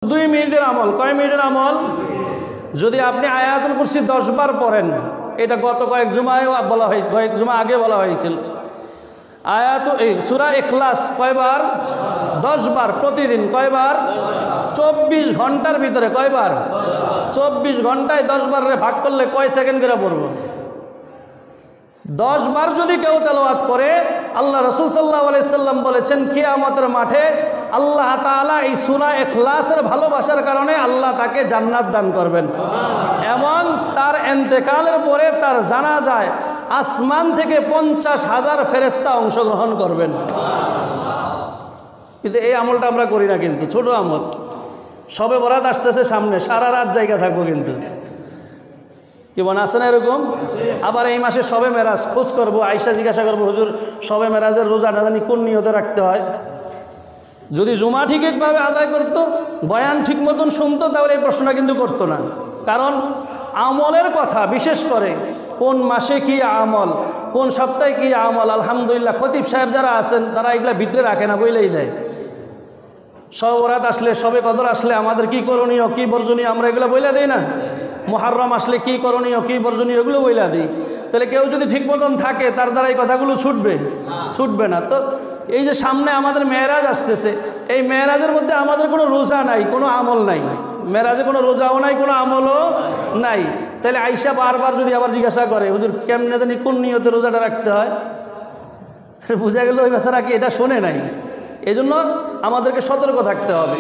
2 মিনিটের আমল। কয় মিনিটের আমল? যদি আপনি আয়াতুল কুরসি 10 বার পড়েন, এটা গত কয়েক জুমায় বলা হয়েছে, কয়েক জুমা আগে বলা হয়েছিল। সূরা ইখলাস কয়বার? 10 বার প্রতিদিন। কয়বার? 24 ঘন্টার ভিতরে কয়বার? 24 ঘন্টায় 10 বার ভাগ করলে কয় সেকেন্ড করে পড়ব? 10 বার যদি কেউ তেলাওয়াত করে, আল্লাহ রাসূল সাল্লাল্লাহু আলাইহি সাল্লাম বলেছেন কিয়ামতের মাঠে আল্লাহ তাআলা এই সূরা ইখলাসের ভালোবাসার কারণে আল্লাহ তাকে জান্নাত দান করবেন এবং তার ইন্তেকালের পরে তার জানাজায় আসমান থেকে 50,000 ফেরেশতা অংশগ্রহণ করবেন। কিন্তু এই আমলটা আমরা করি না, কিন্তু ছোট আমল। শবে বরাত আসতেছে সামনে, সারা রাত জায়গা থাকবো, কিন্তু কি মনে আছে না এরকম? আবার এই মাসে শবে মেরাজ খোঁজ করবো, আয়েশা জিজ্ঞাসা করবো, হুজুর শবে মেরাজের রোজা না জানি কোন নিয়তে রাখতে হয়। যদি জুমা ঠিকভাবে আদায় করতো, বয়ান ঠিক মতন শুনতো, তাহলে এই প্রশ্নটা কিন্তু করতো না। কারণ আমলের কথা, বিশেষ করে কোন মাসে কি আমল, কোন সপ্তাহে কি আমল, আলহামদুলিল্লাহ খতিব সাহেব যারা আছেন তারা এগুলা ভিতরে রাখে না, বইলেই দেয়। শবে বরাত আসলে, শবে কদর আসলে আমাদের কি করণীয়, কি বর্জনীয়, আমরা এগুলো বইলা দিই না। মুহররম আসলে কি করণীয়, কি বর্জনীয়, এগুলো বইলা দিই। তাহলে কেউ যদি ঠিক মতন থাকে, তার দ্বারা এই কথাগুলো ছুটবে না। তো এই যে সামনে আমাদের মেরাজ আসতেছে, এই মেরাজের মধ্যে আমাদের কোনো রোজা নাই, কোনো আমল নাই। মেরাজে কোনো রোজাও নাই, কোনো আমলও নাই। তাহলে আয়েশা বারবার যদি আবার জিজ্ঞাসা করে, হুজুর কেমনে জানি কোন নিয়তে রোজাটা রাখতে হয়, বুঝা গেল ওই বেচারা কি এটা শোনে নাই। এই জন্য আমাদেরকে সতর্ক থাকতে হবে।